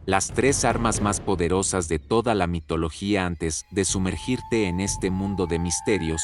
Las tres armas más poderosas de toda la mitología. Antes de sumergirte en este mundo de misterios,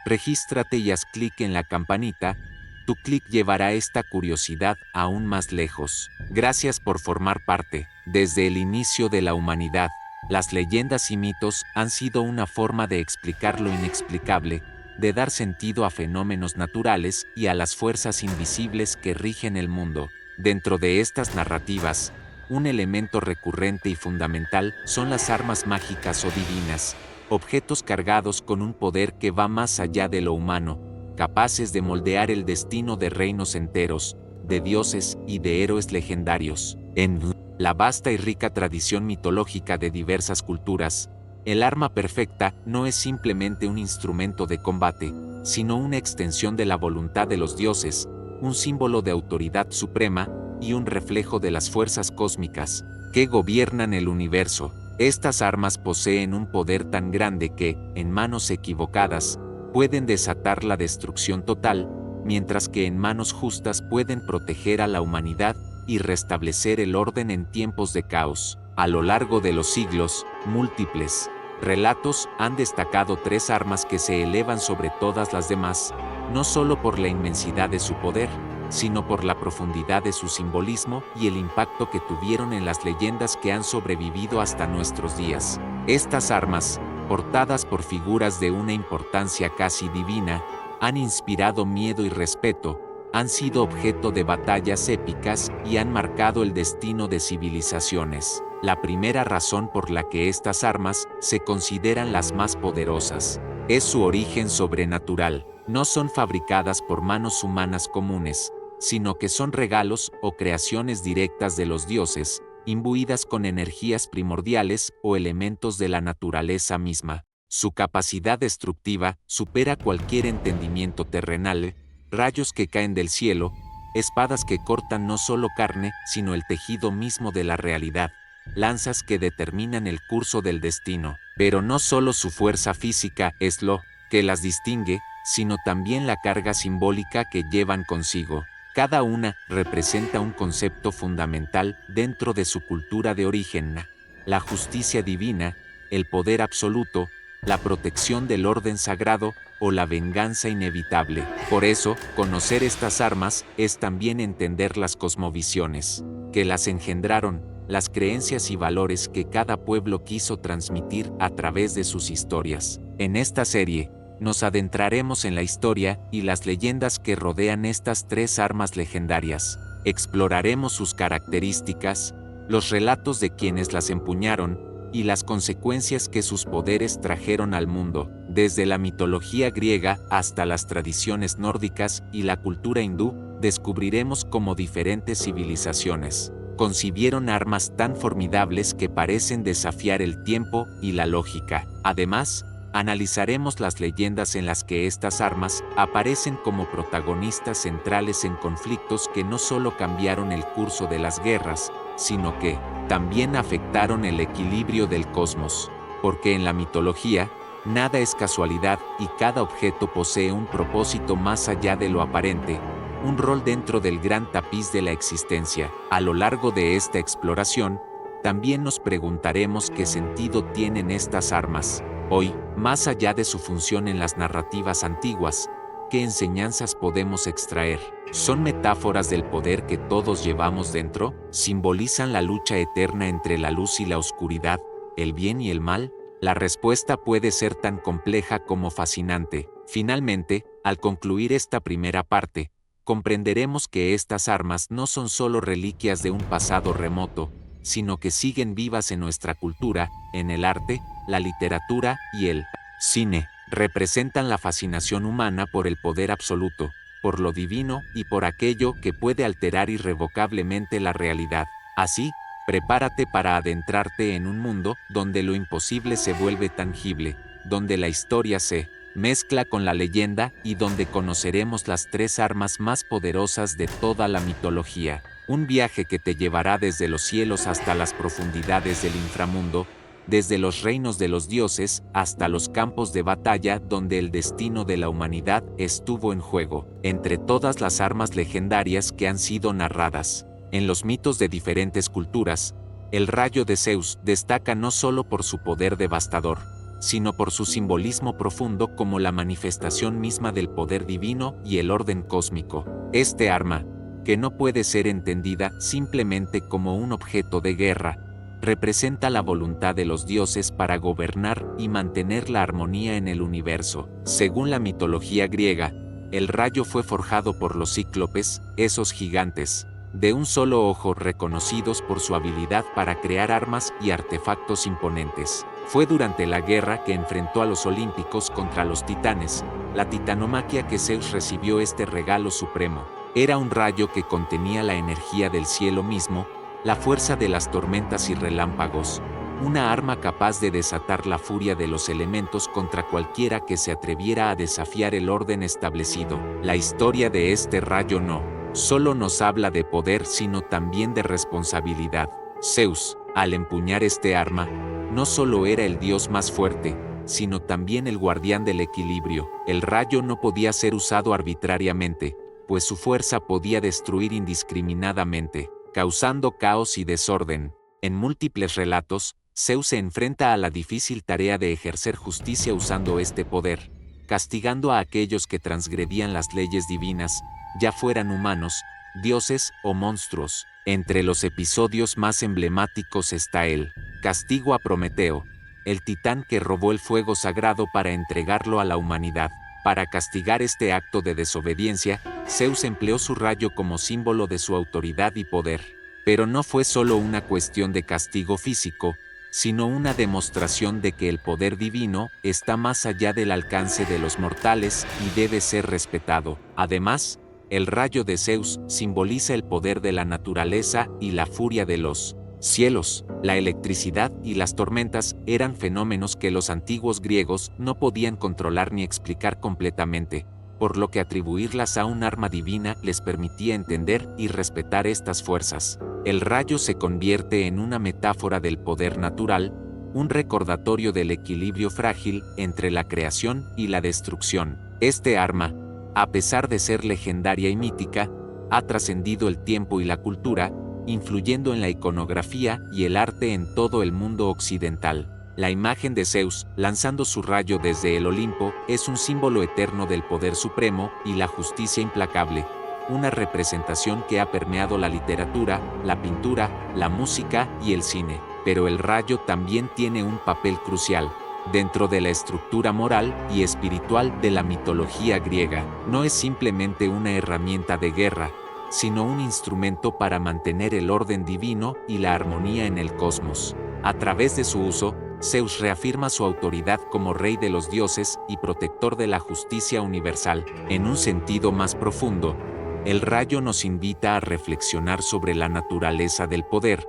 regístrate y haz clic en la campanita. Tu clic llevará esta curiosidad aún más lejos. Gracias por formar parte. Desde el inicio de la humanidad, las leyendas y mitos han sido una forma de explicar lo inexplicable, de dar sentido a fenómenos naturales y a las fuerzas invisibles que rigen el mundo. Dentro de estas narrativas, un elemento recurrente y fundamental son las armas mágicas o divinas, objetos cargados con un poder que va más allá de lo humano, capaces de moldear el destino de reinos enteros, de dioses y de héroes legendarios. En la vasta y rica tradición mitológica de diversas culturas, el arma perfecta no es simplemente un instrumento de combate, sino una extensión de la voluntad de los dioses, un símbolo de autoridad suprema y un reflejo de las fuerzas cósmicas que gobiernan el universo. Estas armas poseen un poder tan grande que, en manos equivocadas, pueden desatar la destrucción total, mientras que en manos justas pueden proteger a la humanidad y restablecer el orden en tiempos de caos. A lo largo de los siglos, múltiples relatos han destacado tres armas que se elevan sobre todas las demás, no solo por la inmensidad de su poder, sino por la profundidad de su simbolismo y el impacto que tuvieron en las leyendas que han sobrevivido hasta nuestros días. Estas armas, portadas por figuras de una importancia casi divina, han inspirado miedo y respeto, han sido objeto de batallas épicas y han marcado el destino de civilizaciones. La primera razón por la que estas armas se consideran las más poderosas es su origen sobrenatural. No son fabricadas por manos humanas comunes, sino que son regalos o creaciones directas de los dioses, imbuidas con energías primordiales o elementos de la naturaleza misma. Su capacidad destructiva supera cualquier entendimiento terrenal, rayos que caen del cielo, espadas que cortan no solo carne, sino el tejido mismo de la realidad, lanzas que determinan el curso del destino. Pero no solo su fuerza física es lo que las distingue, sino también la carga simbólica que llevan consigo. Cada una representa un concepto fundamental dentro de su cultura de origen: la justicia divina, el poder absoluto, la protección del orden sagrado o la venganza inevitable. Por eso, conocer estas armas es también entender las cosmovisiones que las engendraron, las creencias y valores que cada pueblo quiso transmitir a través de sus historias. En esta serie, nos adentraremos en la historia y las leyendas que rodean estas tres armas legendarias. Exploraremos sus características, los relatos de quienes las empuñaron y las consecuencias que sus poderes trajeron al mundo. Desde la mitología griega hasta las tradiciones nórdicas y la cultura hindú, descubriremos cómo diferentes civilizaciones concibieron armas tan formidables que parecen desafiar el tiempo y la lógica. Además, analizaremos las leyendas en las que estas armas aparecen como protagonistas centrales en conflictos que no solo cambiaron el curso de las guerras, sino que también afectaron el equilibrio del cosmos. Porque en la mitología, nada es casualidad y cada objeto posee un propósito más allá de lo aparente, un rol dentro del gran tapiz de la existencia. A lo largo de esta exploración, también nos preguntaremos qué sentido tienen estas armas hoy, más allá de su función en las narrativas antiguas. ¿Qué enseñanzas podemos extraer? ¿Son metáforas del poder que todos llevamos dentro? ¿Simbolizan la lucha eterna entre la luz y la oscuridad, el bien y el mal? La respuesta puede ser tan compleja como fascinante. Finalmente, al concluir esta primera parte, comprenderemos que estas armas no son solo reliquias de un pasado remoto, sino que siguen vivas en nuestra cultura, en el arte, la literatura y el cine. Representan la fascinación humana por el poder absoluto, por lo divino y por aquello que puede alterar irrevocablemente la realidad. Así, prepárate para adentrarte en un mundo donde lo imposible se vuelve tangible, donde la historia se mezcla con la leyenda y donde conoceremos las tres armas más poderosas de toda la mitología. Un viaje que te llevará desde los cielos hasta las profundidades del inframundo, desde los reinos de los dioses hasta los campos de batalla donde el destino de la humanidad estuvo en juego. Entre todas las armas legendarias que han sido narradas en los mitos de diferentes culturas, El rayo de Zeus destaca no solo por su poder devastador, sino por su simbolismo profundo como la manifestación misma del poder divino y el orden cósmico. Este arma, que no puede ser entendida simplemente como un objeto de guerra, representa la voluntad de los dioses para gobernar y mantener la armonía en el universo. Según la mitología griega, el rayo fue forjado por los cíclopes, esos gigantes, de un solo ojo reconocidos por su habilidad para crear armas y artefactos imponentes. Fue durante la guerra que enfrentó a los olímpicos contra los titanes, la titanomaquia, que Zeus recibió este regalo supremo. Era un rayo que contenía la energía del cielo mismo, la fuerza de las tormentas y relámpagos, una arma capaz de desatar la furia de los elementos contra cualquiera que se atreviera a desafiar el orden establecido. La historia de este rayo no solo nos habla de poder, sino también de responsabilidad. Zeus, al empuñar este arma, no solo era el dios más fuerte, sino también el guardián del equilibrio. El rayo no podía ser usado arbitrariamente, pues su fuerza podía destruir indiscriminadamente, causando caos y desorden. En múltiples relatos, Zeus se enfrenta a la difícil tarea de ejercer justicia usando este poder, castigando a aquellos que transgredían las leyes divinas, ya fueran humanos, dioses o monstruos. Entre los episodios más emblemáticos está el castigo a Prometeo, el titán que robó el fuego sagrado para entregarlo a la humanidad. Para castigar este acto de desobediencia, Zeus empleó su rayo como símbolo de su autoridad y poder. Pero no fue solo una cuestión de castigo físico, sino una demostración de que el poder divino está más allá del alcance de los mortales y debe ser respetado. Además, el rayo de Zeus simboliza el poder de la naturaleza y la furia de los cielos. La electricidad y las tormentas eran fenómenos que los antiguos griegos no podían controlar ni explicar completamente, por lo que atribuirlas a un arma divina les permitía entender y respetar estas fuerzas. El rayo se convierte en una metáfora del poder natural, un recordatorio del equilibrio frágil entre la creación y la destrucción. Este arma, a pesar de ser legendaria y mítica, ha trascendido el tiempo y la cultura, influyendo en la iconografía y el arte en todo el mundo occidental. La imagen de Zeus, lanzando su rayo desde el Olimpo, es un símbolo eterno del poder supremo y la justicia implacable, una representación que ha permeado la literatura, la pintura, la música y el cine. Pero el rayo también tiene un papel crucial dentro de la estructura moral y espiritual de la mitología griega. No es simplemente una herramienta de guerra, sino un instrumento para mantener el orden divino y la armonía en el cosmos. A través de su uso, Zeus reafirma su autoridad como rey de los dioses y protector de la justicia universal. En un sentido más profundo, el rayo nos invita a reflexionar sobre la naturaleza del poder,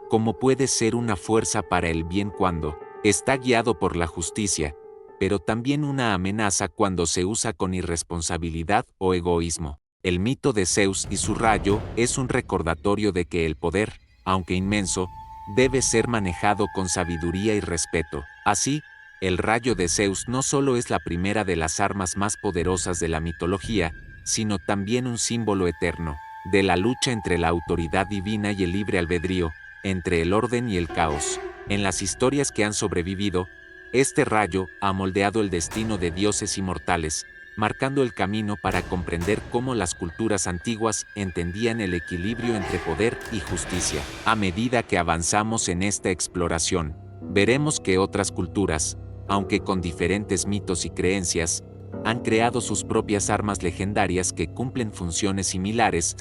cómo puede ser una fuerza para el bien cuando está guiado por la justicia, pero también una amenaza cuando se usa con irresponsabilidad o egoísmo. El mito de Zeus y su rayo es un recordatorio de que el poder, aunque inmenso, debe ser manejado con sabiduría y respeto. Así, el rayo de Zeus no solo es la primera de las armas más poderosas de la mitología, sino también un símbolo eterno de la lucha entre la autoridad divina y el libre albedrío, entre el orden y el caos. En las historias que han sobrevivido, este rayo ha moldeado el destino de dioses y mortales, marcando el camino para comprender cómo las culturas antiguas entendían el equilibrio entre poder y justicia. A medida que avanzamos en esta exploración, veremos que otras culturas, aunque con diferentes mitos y creencias, han creado sus propias armas legendarias que cumplen funciones similares,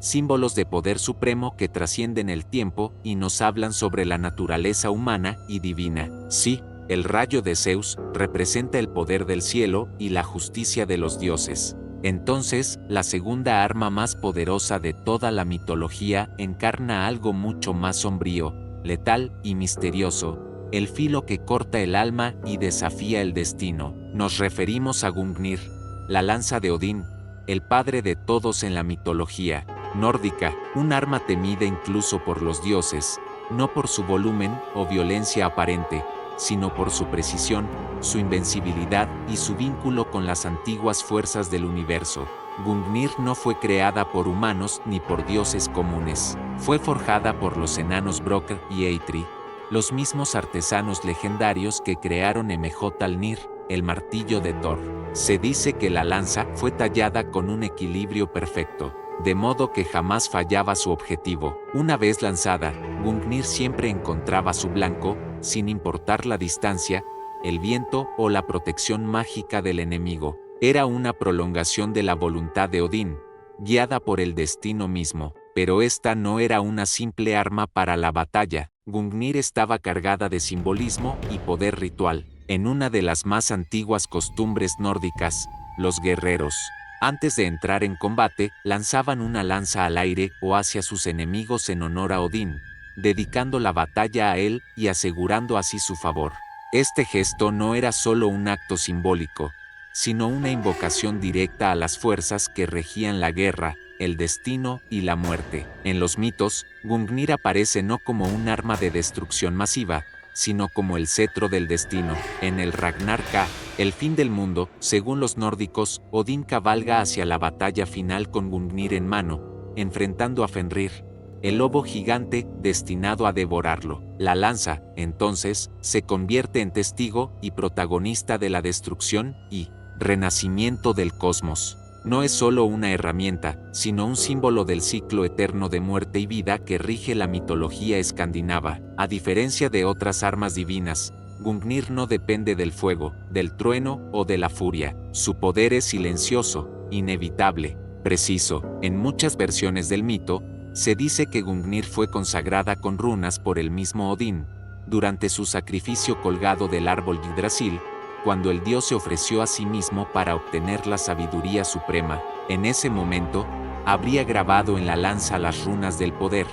símbolos de poder supremo que trascienden el tiempo y nos hablan sobre la naturaleza humana y divina. Sí, el rayo de Zeus representa el poder del cielo y la justicia de los dioses. Entonces, la segunda arma más poderosa de toda la mitología encarna algo mucho más sombrío, letal y misterioso, el filo que corta el alma y desafía el destino. Nos referimos a Gungnir, la lanza de Odín, el padre de todos en la mitología nórdica, un arma temida incluso por los dioses, no por su volumen o violencia aparente, sino por su precisión, su invencibilidad y su vínculo con las antiguas fuerzas del universo. Gungnir no fue creada por humanos ni por dioses comunes. Fue forjada por los enanos Brokkr y Eitri, los mismos artesanos legendarios que crearon Mjolnir, el martillo de Thor. Se dice que la lanza fue tallada con un equilibrio perfecto, de modo que jamás fallaba su objetivo. Una vez lanzada, Gungnir siempre encontraba su blanco, sin importar la distancia, el viento o la protección mágica del enemigo. Era una prolongación de la voluntad de Odín, guiada por el destino mismo. Pero esta no era una simple arma para la batalla. Gungnir estaba cargada de simbolismo y poder ritual. En una de las más antiguas costumbres nórdicas, los guerreros, antes de entrar en combate, lanzaban una lanza al aire o hacia sus enemigos en honor a Odín, dedicando la batalla a él y asegurando así su favor. Este gesto no era solo un acto simbólico, sino una invocación directa a las fuerzas que regían la guerra, el destino y la muerte. En los mitos, Gungnir aparece no como un arma de destrucción masiva, sino como el cetro del destino. En el Ragnarka, el fin del mundo, según los nórdicos, Odín cabalga hacia la batalla final con Gungnir en mano, enfrentando a Fenrir, el lobo gigante destinado a devorarlo. La lanza, entonces, se convierte en testigo y protagonista de la destrucción y renacimiento del cosmos. No es solo una herramienta, sino un símbolo del ciclo eterno de muerte y vida que rige la mitología escandinava. A diferencia de otras armas divinas, Gungnir no depende del fuego, del trueno o de la furia. Su poder es silencioso, inevitable, preciso. En muchas versiones del mito, se dice que Gungnir fue consagrada con runas por el mismo Odín, durante su sacrificio colgado del árbol Yggdrasil, cuando el dios se ofreció a sí mismo para obtener la sabiduría suprema. En ese momento, habría grabado en la lanza las runas del poder,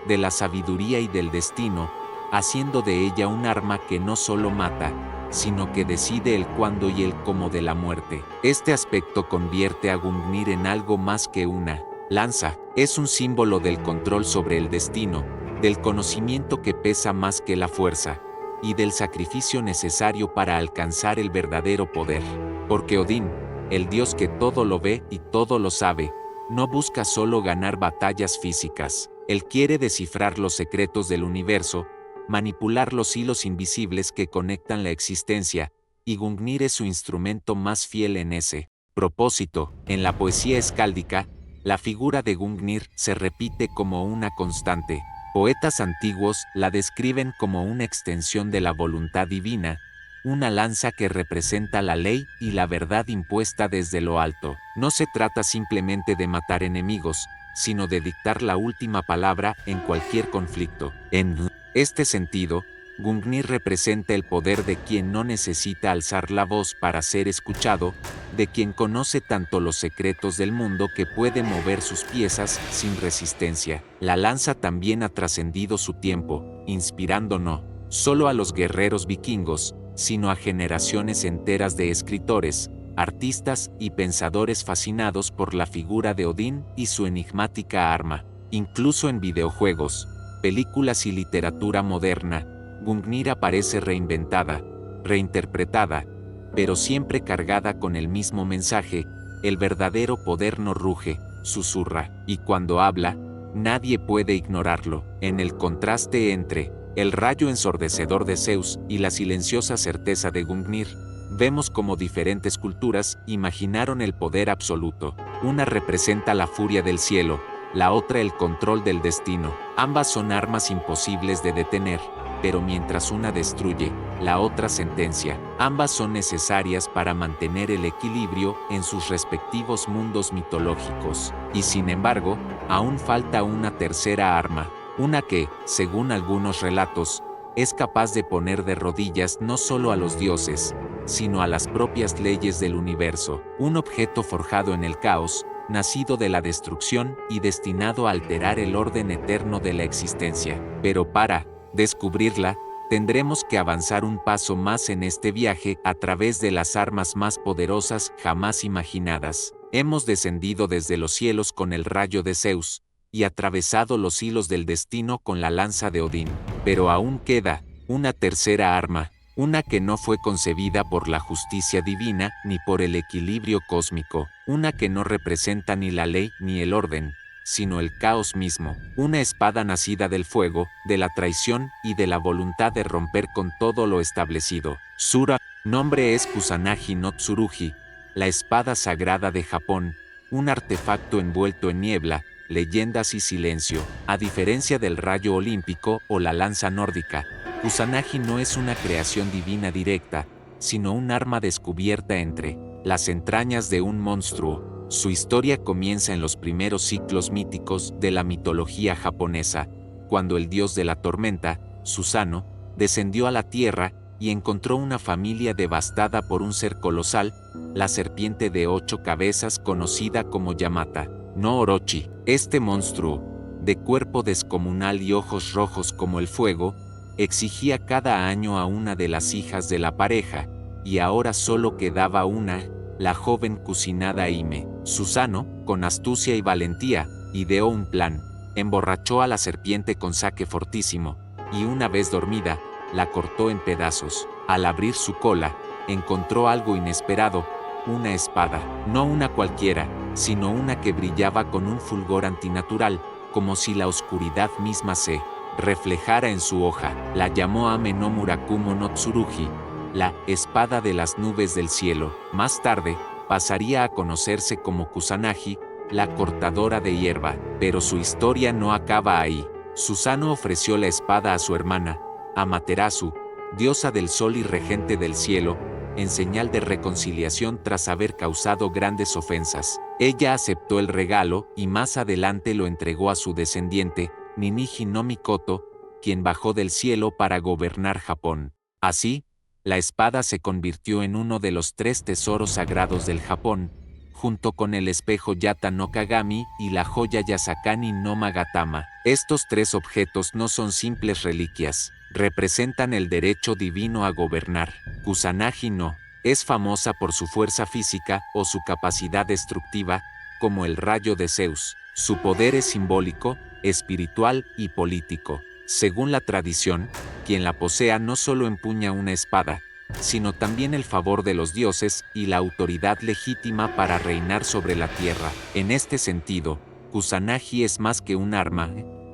de la sabiduría y del destino, haciendo de ella un arma que no solo mata, sino que decide el cuándo y el cómo de la muerte. Este aspecto convierte a Gungnir en algo más que una lanza. Es un símbolo del control sobre el destino, del conocimiento que pesa más que la fuerza, y del sacrificio necesario para alcanzar el verdadero poder. Porque Odín, el dios que todo lo ve y todo lo sabe, no busca solo ganar batallas físicas. Él quiere descifrar los secretos del universo, manipular los hilos invisibles que conectan la existencia, y Gungnir es su instrumento más fiel en ese propósito. En la poesía escáldica, la figura de Gungnir se repite como una constante. Poetas antiguos la describen como una extensión de la voluntad divina, una lanza que representa la ley y la verdad impuesta desde lo alto. No se trata simplemente de matar enemigos, sino de dictar la última palabra en cualquier conflicto. En este sentido, Gungnir representa el poder de quien no necesita alzar la voz para ser escuchado, de quien conoce tanto los secretos del mundo que puede mover sus piezas sin resistencia. La lanza también ha trascendido su tiempo, inspirando no solo a los guerreros vikingos, sino a generaciones enteras de escritores, artistas y pensadores fascinados por la figura de Odín y su enigmática arma. Incluso en videojuegos, películas y literatura moderna, Gungnir aparece reinventada, reinterpretada, pero siempre cargada con el mismo mensaje: el verdadero poder no ruge, susurra, y cuando habla, nadie puede ignorarlo. En el contraste entre el rayo ensordecedor de Zeus y la silenciosa certeza de Gungnir, vemos cómo diferentes culturas imaginaron el poder absoluto. Una representa la furia del cielo, la otra el control del destino. Ambas son armas imposibles de detener, pero mientras una destruye, la otra sentencia. Ambas son necesarias para mantener el equilibrio en sus respectivos mundos mitológicos. Y sin embargo, aún falta una tercera arma, una que, según algunos relatos, es capaz de poner de rodillas no solo a los dioses, sino a las propias leyes del universo. Un objeto forjado en el caos, nacido de la destrucción y destinado a alterar el orden eterno de la existencia. Pero para descubrirla, tendremos que avanzar un paso más en este viaje a través de las armas más poderosas jamás imaginadas. Hemos descendido desde los cielos con el rayo de Zeus, y atravesado los hilos del destino con la lanza de Odín. Pero aún queda una tercera arma, una que no fue concebida por la justicia divina ni por el equilibrio cósmico, una que no representa ni la ley ni el orden, sino el caos mismo, una espada nacida del fuego, de la traición y de la voluntad de romper con todo lo establecido. Sura, nombre es Kusanagi no Tsurugi, la espada sagrada de Japón, un artefacto envuelto en niebla, leyendas y silencio. A diferencia del rayo olímpico o la lanza nórdica, Kusanagi no es una creación divina directa, sino un arma descubierta entre las entrañas de un monstruo. Su historia comienza en los primeros ciclos míticos de la mitología japonesa, cuando el dios de la tormenta, Susano, descendió a la tierra y encontró una familia devastada por un ser colosal, la serpiente de 8 cabezas conocida como Yamata no Orochi. Este monstruo, de cuerpo descomunal y ojos rojos como el fuego, exigía cada año a una de las hijas de la pareja, y ahora solo quedaba una, la joven Kusinada Hime. Susano, con astucia y valentía, ideó un plan, emborrachó a la serpiente con sake fortísimo, y una vez dormida, la cortó en pedazos. Al abrir su cola, encontró algo inesperado, una espada, no una cualquiera, sino una que brillaba con un fulgor antinatural, como si la oscuridad misma se reflejara en su hoja. La llamó Ame no Murakumo no Tsurugi, la espada de las nubes del cielo. Más tarde, pasaría a conocerse como Kusanagi, la cortadora de hierba, pero su historia no acaba ahí. Susano ofreció la espada a su hermana, Amaterasu, diosa del sol y regente del cielo, en señal de reconciliación tras haber causado grandes ofensas. Ella aceptó el regalo y más adelante lo entregó a su descendiente, Ninigi no Mikoto, quien bajó del cielo para gobernar Japón. Así, la espada se convirtió en uno de los 3 tesoros sagrados del Japón, junto con el espejo Yata no Kagami y la joya Yasakani no Magatama. Estos 3 objetos no son simples reliquias, representan el derecho divino a gobernar. Kusanagi no es famosa por su fuerza física o su capacidad destructiva, como el rayo de Zeus. Su poder es simbólico, espiritual y político. Según la tradición, quien la posea no solo empuña una espada, sino también el favor de los dioses y la autoridad legítima para reinar sobre la tierra. En este sentido, Kusanagi es más que un arma,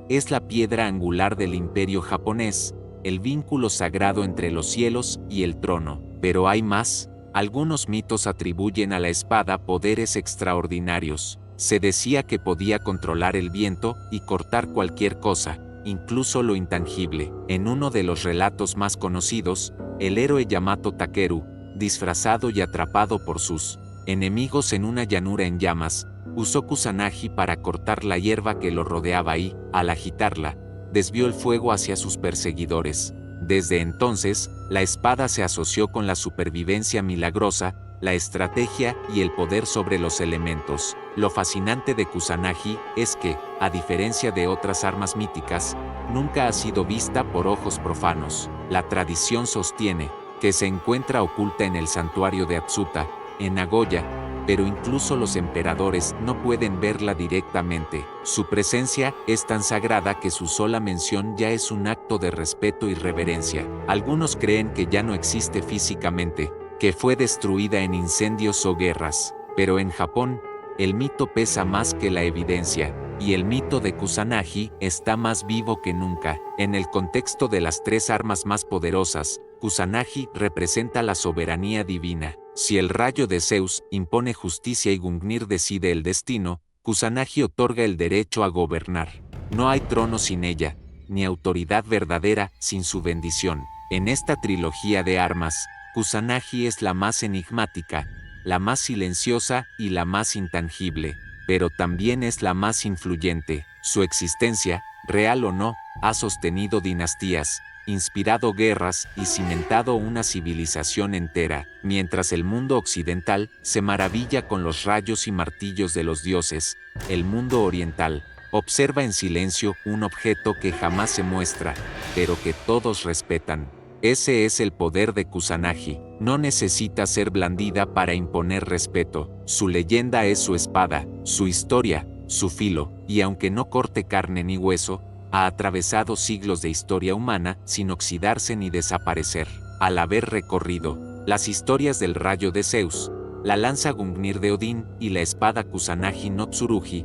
es la piedra angular del imperio japonés, el vínculo sagrado entre los cielos y el trono. Pero hay más. Algunos mitos atribuyen a la espada poderes extraordinarios. Se decía que podía controlar el viento y cortar cualquier cosa, incluso lo intangible. En uno de los relatos más conocidos, el héroe Yamato Takeru, disfrazado y atrapado por sus enemigos en una llanura en llamas, usó Kusanagi para cortar la hierba que lo rodeaba y, al agitarla, desvió el fuego hacia sus perseguidores. Desde entonces, la espada se asoció con la supervivencia milagrosa, la estrategia y el poder sobre los elementos. Lo fascinante de Kusanagi es que, a diferencia de otras armas míticas, nunca ha sido vista por ojos profanos. La tradición sostiene que se encuentra oculta en el santuario de Atsuta, en Nagoya, pero incluso los emperadores no pueden verla directamente. Su presencia es tan sagrada que su sola mención ya es un acto de respeto y reverencia. Algunos creen que ya no existe físicamente, que fue destruida en incendios o guerras, pero en Japón, el mito pesa más que la evidencia, y el mito de Kusanagi está más vivo que nunca. En el contexto de las 3 armas más poderosas, Kusanagi representa la soberanía divina. Si el rayo de Zeus impone justicia y Gungnir decide el destino, Kusanagi otorga el derecho a gobernar. No hay trono sin ella, ni autoridad verdadera sin su bendición. En esta trilogía de armas, Kusanagi es la más enigmática, la más silenciosa y la más intangible, pero también es la más influyente. Su existencia, real o no, ha sostenido dinastías, inspirado guerras y cimentado una civilización entera, mientras el mundo occidental se maravilla con los rayos y martillos de los dioses. El mundo oriental observa en silencio un objeto que jamás se muestra, pero que todos respetan. Ese es el poder de Kusanagi. No necesita ser blandida para imponer respeto. Su leyenda es su espada, su historia, su filo, y aunque no corte carne ni hueso, ha atravesado siglos de historia humana sin oxidarse ni desaparecer. Al haber recorrido las historias del rayo de Zeus, la lanza Gungnir de Odín y la espada Kusanagi no Tsurugi,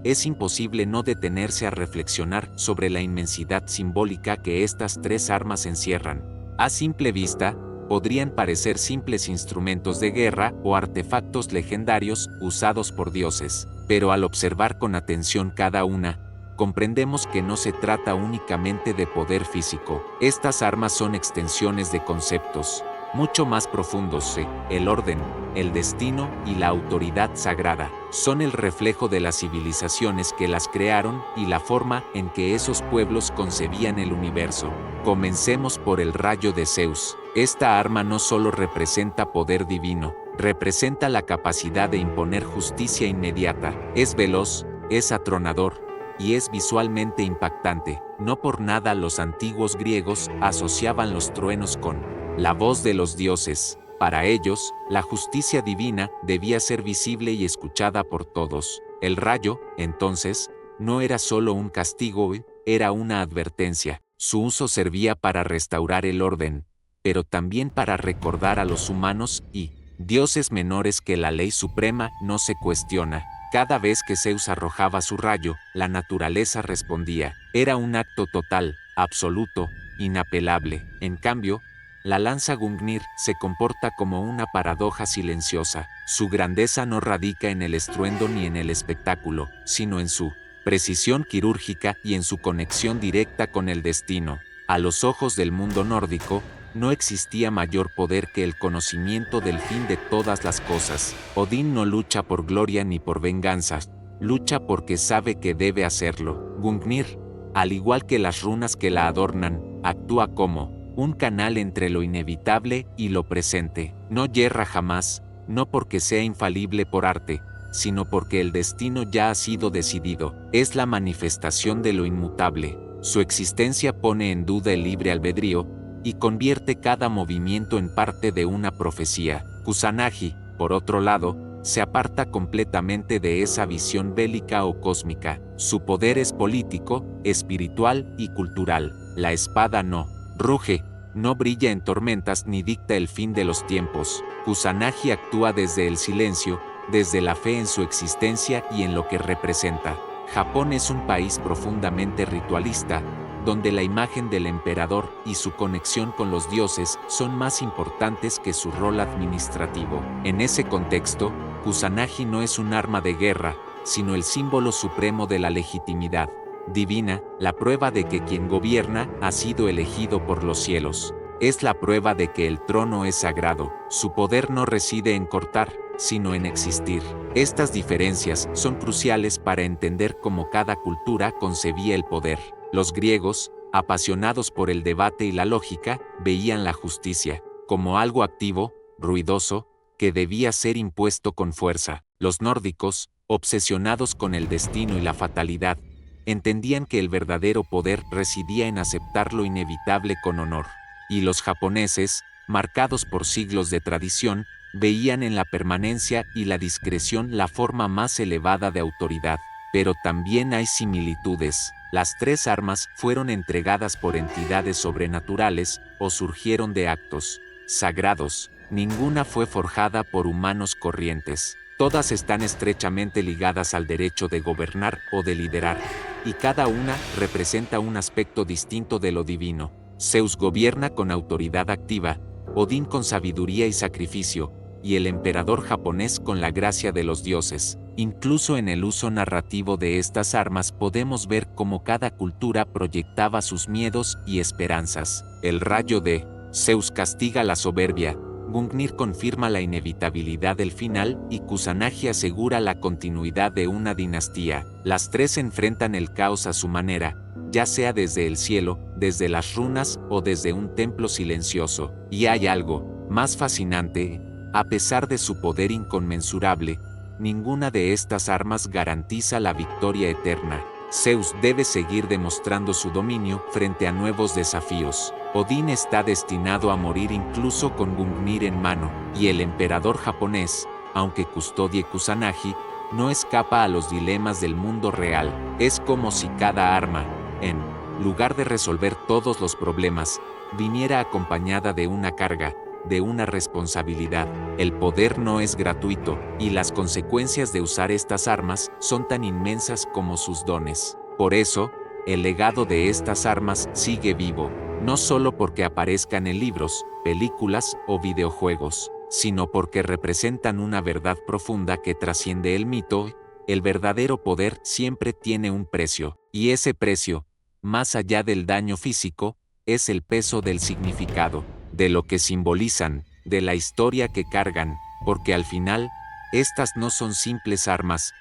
es imposible no detenerse a reflexionar sobre la inmensidad simbólica que estas tres armas encierran. A simple vista, podrían parecer simples instrumentos de guerra o artefactos legendarios usados por dioses, pero al observar con atención cada una, comprendemos que no se trata únicamente de poder físico. Estas armas son extensiones de conceptos mucho más profundos. El orden, el destino y la autoridad sagrada son el reflejo de las civilizaciones que las crearon y la forma en que esos pueblos concebían el universo. Comencemos por el rayo de Zeus. Esta arma no solo representa poder divino, representa la capacidad de imponer justicia inmediata. Es veloz, es atronador y es visualmente impactante. No por nada los antiguos griegos asociaban los truenos con la voz de los dioses. Para ellos, la justicia divina debía ser visible y escuchada por todos. El rayo, entonces, no era solo un castigo, era una advertencia. Su uso servía para restaurar el orden, pero también para recordar a los humanos y dioses menores que la ley suprema no se cuestiona. Cada vez que Zeus arrojaba su rayo, la naturaleza respondía. Era un acto total, absoluto, inapelable. En cambio, la lanza Gungnir se comporta como una paradoja silenciosa. Su grandeza no radica en el estruendo ni en el espectáculo, sino en su precisión quirúrgica y en su conexión directa con el destino. A los ojos del mundo nórdico, no existía mayor poder que el conocimiento del fin de todas las cosas. Odín no lucha por gloria ni por venganza, lucha porque sabe que debe hacerlo. Gungnir, al igual que las runas que la adornan, actúa como un canal entre lo inevitable y lo presente. No yerra jamás, no porque sea infalible por arte, sino porque el destino ya ha sido decidido. Es la manifestación de lo inmutable. Su existencia pone en duda el libre albedrío y convierte cada movimiento en parte de una profecía. Kusanagi, por otro lado, se aparta completamente de esa visión bélica o cósmica. Su poder es político, espiritual y cultural. La espada no ruge, no brilla en tormentas ni dicta el fin de los tiempos. Kusanagi actúa desde el silencio, desde la fe en su existencia y en lo que representa. Japón es un país profundamente ritualista, donde la imagen del emperador y su conexión con los dioses son más importantes que su rol administrativo. En ese contexto, Kusanagi no es un arma de guerra, sino el símbolo supremo de la legitimidad divina, la prueba de que quien gobierna ha sido elegido por los cielos. Es la prueba de que el trono es sagrado. Su poder no reside en cortar, sino en existir. Estas diferencias son cruciales para entender cómo cada cultura concebía el poder. Los griegos, apasionados por el debate y la lógica, veían la justicia como algo activo, ruidoso, que debía ser impuesto con fuerza. Los nórdicos, obsesionados con el destino y la fatalidad, entendían que el verdadero poder residía en aceptar lo inevitable con honor. Y los japoneses, marcados por siglos de tradición, veían en la permanencia y la discreción la forma más elevada de autoridad. Pero también hay similitudes. Las tres armas fueron entregadas por entidades sobrenaturales o surgieron de actos sagrados. Ninguna fue forjada por humanos corrientes. Todas están estrechamente ligadas al derecho de gobernar o de liderar, y cada una representa un aspecto distinto de lo divino. Zeus gobierna con autoridad activa, Odín con sabiduría y sacrificio, y el emperador japonés con la gracia de los dioses. Incluso en el uso narrativo de estas armas podemos ver cómo cada cultura proyectaba sus miedos y esperanzas. El rayo de Zeus castiga la soberbia, Gungnir confirma la inevitabilidad del final y Kusanagi asegura la continuidad de una dinastía. Las tres enfrentan el caos a su manera, ya sea desde el cielo, desde las runas o desde un templo silencioso. Y hay algo más fascinante: a pesar de su poder inconmensurable, ninguna de estas armas garantiza la victoria eterna. Zeus debe seguir demostrando su dominio frente a nuevos desafíos. Odín está destinado a morir incluso con Gungnir en mano, y el emperador japonés, aunque custodie Kusanagi, no escapa a los dilemas del mundo real. Es como si cada arma, en lugar de resolver todos los problemas, viniera acompañada de una carga, de una responsabilidad. El poder no es gratuito, y las consecuencias de usar estas armas son tan inmensas como sus dones. Por eso, el legado de estas armas sigue vivo, no solo porque aparezcan en libros, películas o videojuegos, sino porque representan una verdad profunda que trasciende el mito. El verdadero poder siempre tiene un precio, y ese precio, más allá del daño físico, es el peso del significado, de lo que simbolizan, de la historia que cargan, porque al final, estas no son simples armas,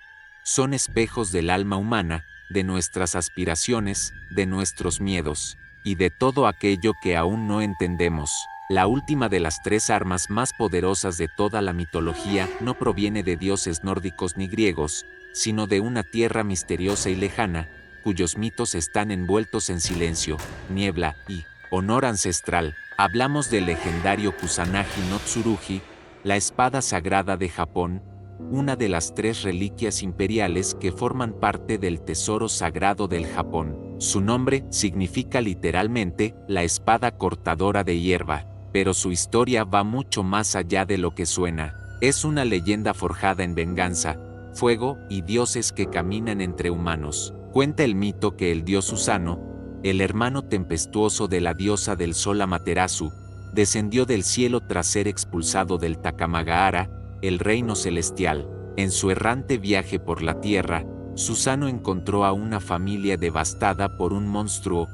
son espejos del alma humana, de nuestras aspiraciones, de nuestros miedos, y de todo aquello que aún no entendemos. La última de las tres armas más poderosas de toda la mitología no proviene de dioses nórdicos ni griegos, sino de una tierra misteriosa y lejana, cuyos mitos están envueltos en silencio, niebla y honor ancestral. Hablamos del legendario Kusanagi no Tsurugi, la espada sagrada de Japón, una de las tres reliquias imperiales que forman parte del tesoro sagrado del Japón. Su nombre significa literalmente la espada cortadora de hierba, pero su historia va mucho más allá de lo que suena. Es una leyenda forjada en venganza, fuego y dioses que caminan entre humanos. Cuenta el mito que el dios Susano, el hermano tempestuoso de la diosa del sol Amaterasu, descendió del cielo tras ser expulsado del Takamagahara, el reino celestial. En su errante viaje por la tierra, Susano encontró a una familia devastada por un monstruo,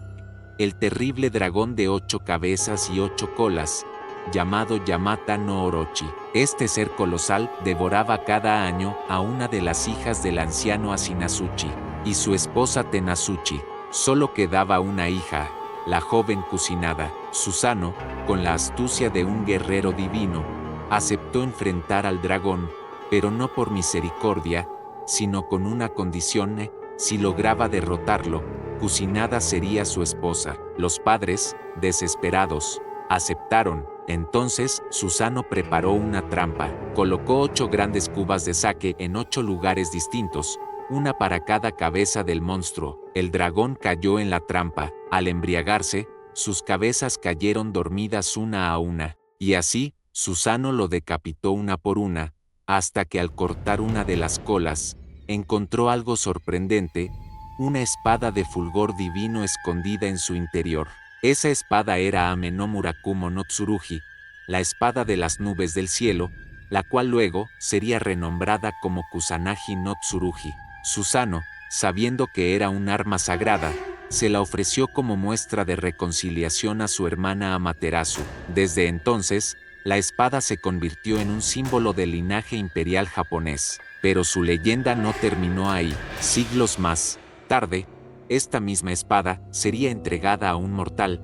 el terrible dragón de 8 cabezas y 8 colas, llamado Yamata no Orochi. Este ser colosal devoraba cada año a una de las hijas del anciano Asinasuchi y su esposa Tenasuchi. Solo quedaba una hija, la joven Kusinada. Susano, con la astucia de un guerrero divino, aceptó enfrentar al dragón, pero no por misericordia, sino con una condición: si lograba derrotarlo, Kusinada sería su esposa. Los padres, desesperados, aceptaron. Entonces, Susano preparó una trampa. Colocó 8 grandes cubas de sake en 8 lugares distintos, una para cada cabeza del monstruo. El dragón cayó en la trampa. Al embriagarse, sus cabezas cayeron dormidas una a una, y así, Susano lo decapitó una por una, hasta que al cortar una de las colas, encontró algo sorprendente: una espada de fulgor divino escondida en su interior. Esa espada era Ame no Murakumo no Tsurugi, la espada de las nubes del cielo, la cual luego sería renombrada como Kusanagi no Tsurugi. Susano, sabiendo que era un arma sagrada, se la ofreció como muestra de reconciliación a su hermana Amaterasu. Desde entonces, la espada se convirtió en un símbolo del linaje imperial japonés. Pero su leyenda no terminó ahí. Siglos más tarde, esta misma espada sería entregada a un mortal,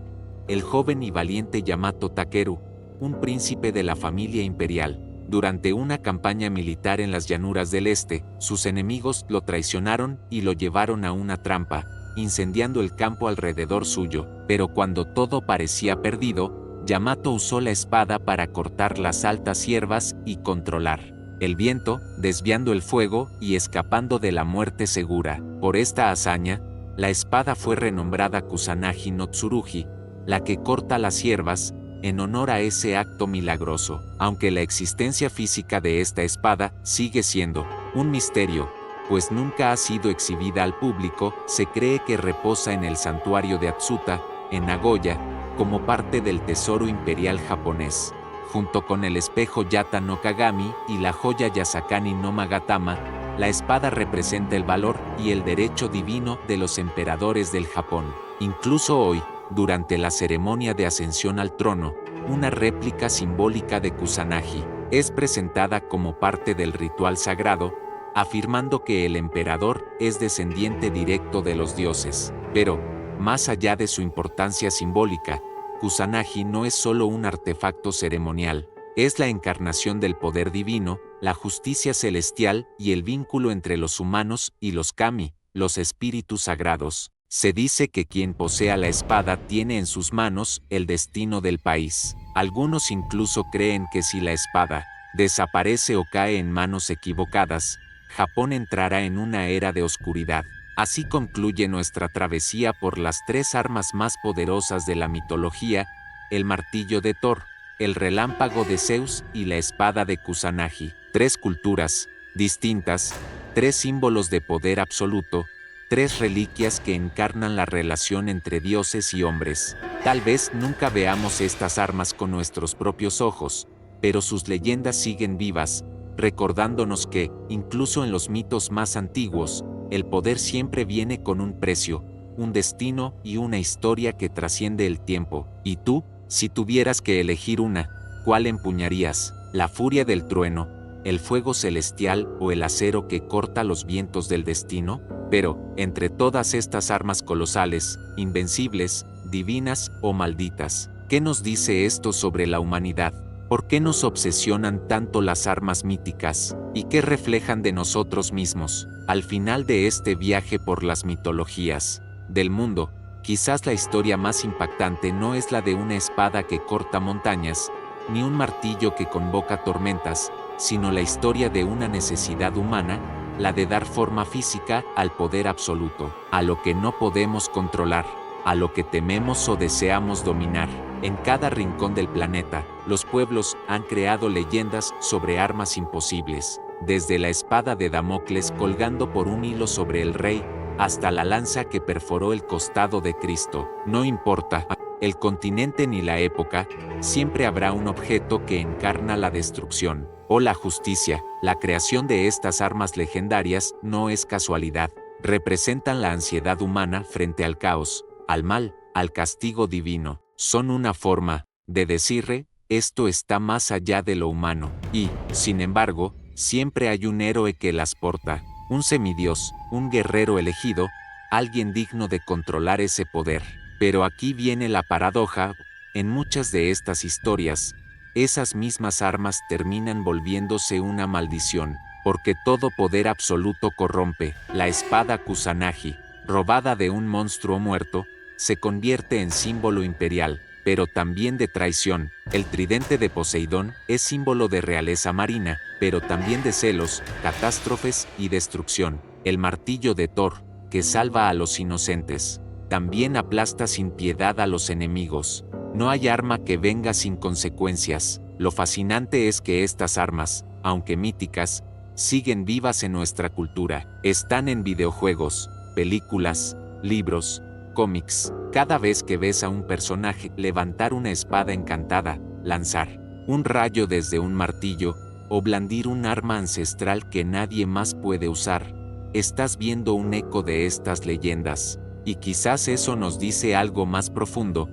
el joven y valiente Yamato Takeru, un príncipe de la familia imperial. Durante una campaña militar en las llanuras del este, sus enemigos lo traicionaron y lo llevaron a una trampa, incendiando el campo alrededor suyo. Pero cuando todo parecía perdido, Yamato usó la espada para cortar las altas hierbas y controlar el viento, desviando el fuego y escapando de la muerte segura. Por esta hazaña, la espada fue renombrada Kusanagi no Tsurugi, la que corta las hierbas, en honor a ese acto milagroso. Aunque la existencia física de esta espada sigue siendo un misterio, pues nunca ha sido exhibida al público, se cree que reposa en el santuario de Atsuta, en Nagoya, como parte del tesoro imperial japonés. Junto con el espejo Yata no Kagami y la joya Yasakani no Magatama, la espada representa el valor y el derecho divino de los emperadores del Japón. Incluso hoy, durante la ceremonia de ascensión al trono, una réplica simbólica de Kusanagi es presentada como parte del ritual sagrado, afirmando que el emperador es descendiente directo de los dioses. Pero, más allá de su importancia simbólica, Kusanagi no es solo un artefacto ceremonial, es la encarnación del poder divino, la justicia celestial y el vínculo entre los humanos y los kami, los espíritus sagrados. Se dice que quien posea la espada tiene en sus manos el destino del país. Algunos incluso creen que si la espada desaparece o cae en manos equivocadas, Japón entrará en una era de oscuridad. Así concluye nuestra travesía por las tres armas más poderosas de la mitología: el martillo de Thor, el relámpago de Zeus y la espada de Kusanagi. Tres culturas distintas, tres símbolos de poder absoluto, tres reliquias que encarnan la relación entre dioses y hombres. Tal vez nunca veamos estas armas con nuestros propios ojos, pero sus leyendas siguen vivas, recordándonos que, incluso en los mitos más antiguos, el poder siempre viene con un precio, un destino y una historia que trasciende el tiempo. ¿Y tú, si tuvieras que elegir una, cuál empuñarías? ¿La furia del trueno, el fuego celestial o el acero que corta los vientos del destino? Pero, entre todas estas armas colosales, invencibles, divinas o malditas, ¿qué nos dice esto sobre la humanidad? ¿Por qué nos obsesionan tanto las armas míticas? ¿Y qué reflejan de nosotros mismos? Al final de este viaje por las mitologías del mundo, quizás la historia más impactante no es la de una espada que corta montañas, ni un martillo que convoca tormentas, sino la historia de una necesidad humana, la de dar forma física al poder absoluto, a lo que no podemos controlar, a lo que tememos o deseamos dominar. En cada rincón del planeta, los pueblos han creado leyendas sobre armas imposibles, desde la espada de Damocles colgando por un hilo sobre el rey, hasta la lanza que perforó el costado de Cristo. No importa el continente ni la época, siempre habrá un objeto que encarna la destrucción o la justicia. La creación de estas armas legendarias no es casualidad, representan la ansiedad humana frente al caos, al mal, al castigo divino. Son una forma de decirle, esto está más allá de lo humano. Y, sin embargo, siempre hay un héroe que las porta, un semidios, un guerrero elegido, alguien digno de controlar ese poder. Pero aquí viene la paradoja: en muchas de estas historias, esas mismas armas terminan volviéndose una maldición, porque todo poder absoluto corrompe. La espada Kusanagi, robada de un monstruo muerto, se convierte en símbolo imperial, pero también de traición. El tridente de Poseidón es símbolo de realeza marina, pero también de celos, catástrofes y destrucción. El martillo de Thor, que salva a los inocentes, también aplasta sin piedad a los enemigos. No hay arma que venga sin consecuencias. Lo fascinante es que estas armas, aunque míticas, siguen vivas en nuestra cultura. Están en videojuegos, películas, libros, cómics. Cada vez que ves a un personaje levantar una espada encantada, lanzar un rayo desde un martillo, o blandir un arma ancestral que nadie más puede usar, estás viendo un eco de estas leyendas. Y quizás eso nos dice algo más profundo,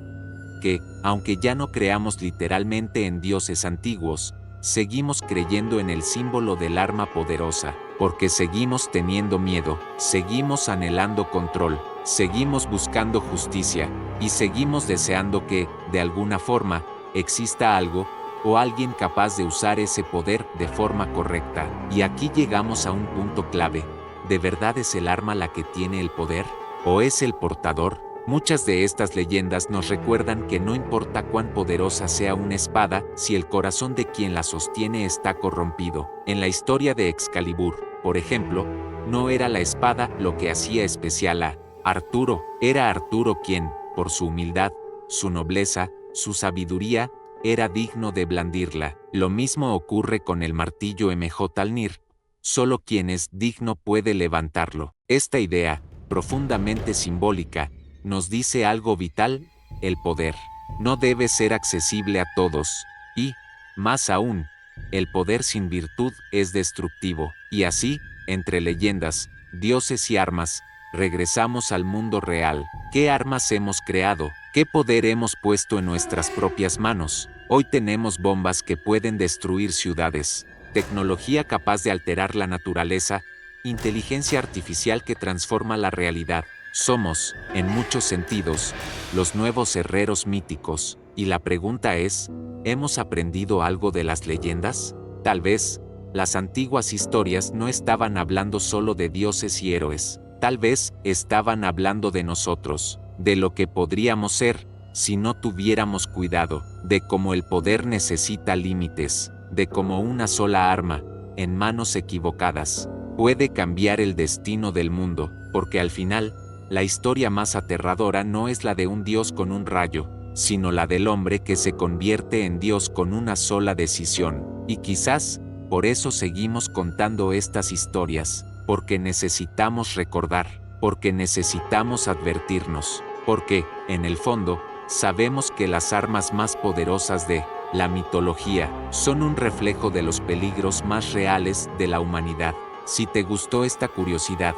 que, aunque ya no creamos literalmente en dioses antiguos, seguimos creyendo en el símbolo del arma poderosa, porque seguimos teniendo miedo, seguimos anhelando control, seguimos buscando justicia, y seguimos deseando que, de alguna forma, exista algo, o alguien capaz de usar ese poder de forma correcta. Y aquí llegamos a un punto clave: ¿de verdad es el arma la que tiene el poder? ¿O es el portador? Muchas de estas leyendas nos recuerdan que no importa cuán poderosa sea una espada, si el corazón de quien la sostiene está corrompido. En la historia de Excalibur, por ejemplo, no era la espada lo que hacía especial a Arturo, era Arturo quien, por su humildad, su nobleza, su sabiduría, era digno de blandirla. Lo mismo ocurre con el martillo Mjolnir, solo quien es digno puede levantarlo. Esta idea, profundamente simbólica, nos dice algo vital: el poder no debe ser accesible a todos, y, más aún, el poder sin virtud es destructivo. Y así, entre leyendas, dioses y armas, regresamos al mundo real. ¿Qué armas hemos creado? ¿Qué poder hemos puesto en nuestras propias manos? Hoy tenemos bombas que pueden destruir ciudades, tecnología capaz de alterar la naturaleza, inteligencia artificial que transforma la realidad. Somos, en muchos sentidos, los nuevos herreros míticos, y la pregunta es, ¿hemos aprendido algo de las leyendas? Tal vez, las antiguas historias no estaban hablando solo de dioses y héroes, tal vez estaban hablando de nosotros, de lo que podríamos ser, si no tuviéramos cuidado, de cómo el poder necesita límites, de cómo una sola arma, en manos equivocadas, puede cambiar el destino del mundo, porque al final, la historia más aterradora no es la de un Dios con un rayo, sino la del hombre que se convierte en Dios con una sola decisión, y quizás, por eso seguimos contando estas historias, porque necesitamos recordar, porque necesitamos advertirnos, porque, en el fondo, sabemos que las armas más poderosas de la mitología son un reflejo de los peligros más reales de la humanidad. Si te gustó esta curiosidad,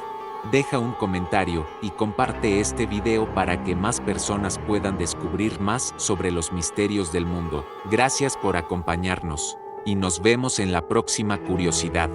deja un comentario y comparte este video para que más personas puedan descubrir más sobre los misterios del mundo. Gracias por acompañarnos, y nos vemos en la próxima curiosidad.